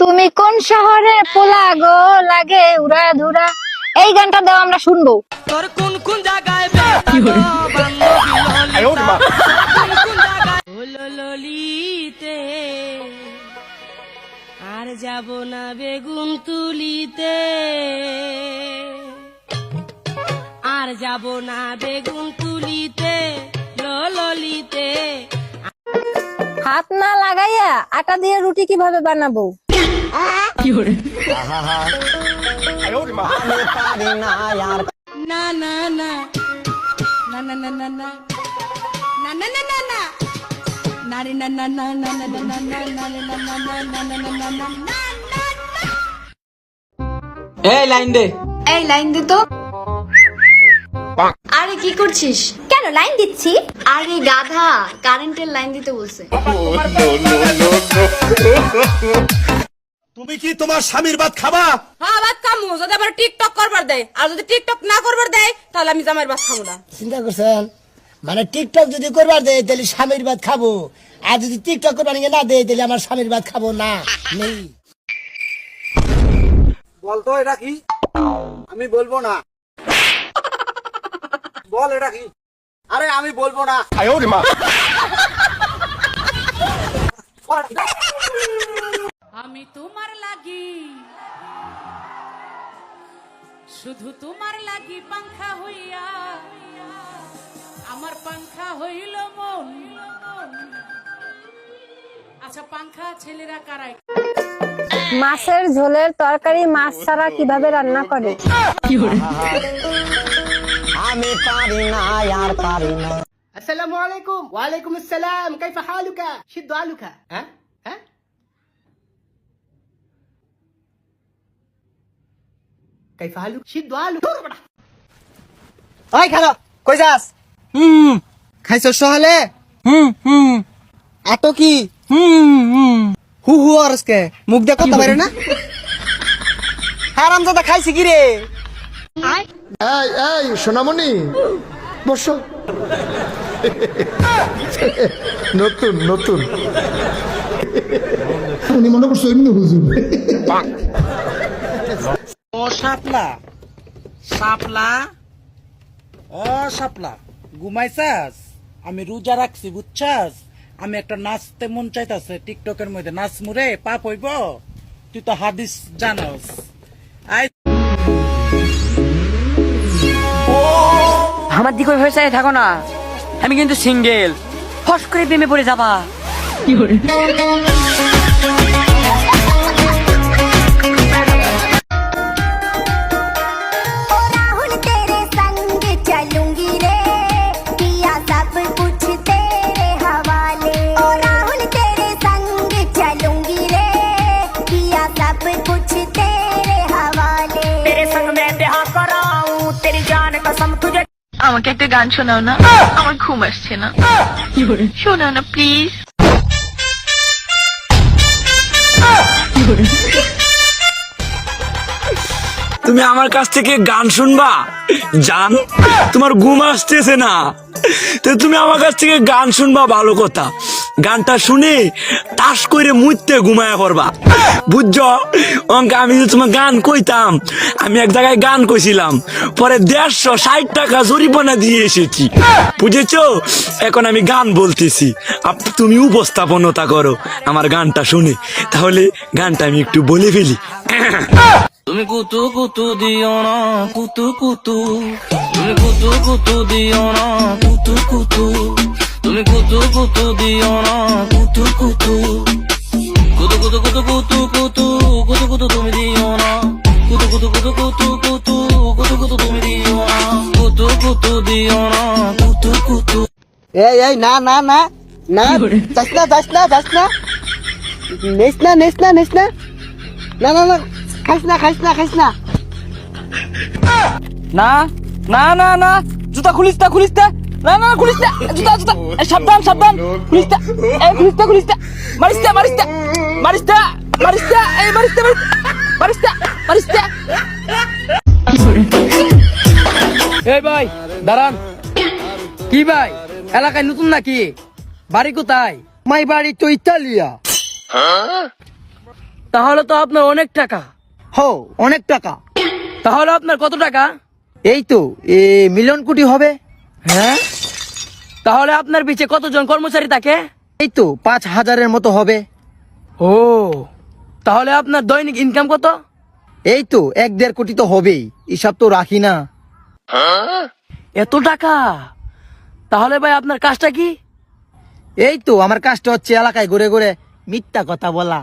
তুমি কোন শহরে পোলা গো লাগে উড়া ধুরা, এই গানটা দাও আমরা শুনবো। তোর কোন কোন জায়গায় বান্ধবী ললিতা, কোন কোন জায়গায় হলো ললিতে, আর যাব না বেগুন তুলিতে, আর যাব না বেগুন তুলিতে ললিতে। হাত না লাগাইয়া আটা দিয়ে রুটি কিভাবে বানাবো? না না না না না না না না না না না না না নারে না না না না না না না না না না না না না। এই লাইন দে। এই লাইন দে তো। আরে কি করছিস? কেন লাইন দিচ্ছি? আরে গাধা, কারেন্টের লাইন দিতে বলছে। তুমি কি তোমার স্বামীর ভাত খাবা? হ্যাঁ ভাত খামু, যদি আবার টিকটক করবার দেয়, আর যদি টিকটক না করবার দেয় তাহলে আমি জামাইয়ের ভাত খাবো না। চিন্তা করছেন? মানে টিকটক যদি করবার দেয় তাহলে স্বামীর ভাত খাবো, আর যদি টিকটক করবার না দেয় তাহলে আমার স্বামীর ভাত খাবো না। নেই বলতো এটা কি? আমি বলবো না। বল এটা কি? আরে আমি বলবো না। আমি তোমার লাগি, শুধু তোমার লাগি পাংখা হইয়া, আমার পাংখা হইল মন। আচ্ছা পাংখা ছেলেরা কারাই? মাছের ঝোলের তরকারি মাছ ছাড়া কিভাবে রান্না করে? আমি পারি না আর পারি না। السلام عليكم. وعليكم السلام. كيف حالك؟ شد علك. ها كيف حالك؟ شد علك. ওই খালো কই যাস? খাইছ সহলে? এত কি? হু হু আরসকে মুখ দিয়ে কথা বাইরে না? হারামজাদা খাইছি কি রে? এই এই সোনামণি বসো। নতুন নতুন উনি মনে করছো এমনি হুজুর। ও শাপলা শাপলা, ও শাপলা ঘুমাইছাস? আমি রোজা রাখছি বুঝছাস? আমি একটা নাচতে মন চাইতাছে, টিকটকের মধ্যে নাচ মুরে পাপ হইব। তুই তো হাদিস জানোস। আমার দিকে ওইভাবে চাই থাকো না, আমি কিন্তু সিঙ্গেল। ফস করে প্রেমে পড়ে যাবা। আমাকে একটা গান শোনাও না, আমার ঘুম আসছে না। শোনাও না প্লিজ। তুমি আমার কাছ থেকে গান শুনবা? জান, তোমার ঘুম আসতেছে না, তো তুমি আমার কাছ থেকে গান শুনবা, ভালো কথা। গানটা শুনে টাস করে মুইতে ঘুমায়া পড়বা, বুঝছো? অঙ্কে আমি যে তোমার গান কইতাম, আমি এক জায়গায় গান কইছিলাম, পরে 160 টাকা জরিমানা দিয়ে এসেছি, বুঝেছো? এখন আমি গান বলতেছি, তুমি উপস্থাপনতা করো আমার গানটা শুনে। তাহলে গানটা আমি একটু বলে ফেলি। তুমি কুতু কুতু দিও না, কুতু কুতু, তুমি কুতু কুতু দিও না, কুতু কুতু, তুমি কুতু কুতু দিও না, কুতু কুতু, কুতু কুতু কুতু কুতু কুতু কুতু কুতু তুমি দিও না, কুতু কুতু কুতু কুতু কুতু কুতু কুতু তুমি দিও না, কুতু কুতু দিও না, কুতু কুতু। এই এই না না না না, যাস না যাস না যাস না, নেস না নেস না নেস না, না না না, খাইস না খাইস না খাইস না। না না না না, জুতা খুলিস না খুলিস না, না না খুলিস না, জুতা জুতা, সাবধান সাবধান, খুলিস না, এই খুলিস না খুলিস না, মারিস না মারিস না মারিস না মারিস না, এই মারিস না মারিস না মারিস না। এই ভাই দাঁড়ান। কি ভাই, এলাকায় নতুন নাকি? বাড়ি কোথায়? মাই বাড়ি তো ইতালিয়া। তাহলে তো আপনার অনেক টাকা। হো, অনেক টাকা। তাহলে আপনার কত টাকা? এই তো মিলিয়ন কোটি হবে। হ্যাঁ, তাহলে আপনার পিছে কতজন কর্মচারী থাকে? এই তো 5,000-এর মতো হবে। ও, তাহলে আপনার দৈনিক ইনকাম কত? এই তো 1-1.5 কোটি তো হবেই, এসব তো রাখি না। এত টাকা? তাহলে ভাই আপনার কাজটা কি? এই তো আমার কাজটা হচ্ছে এলাকায় ঘুরে ঘুরে মিথ্যা কথা বলা।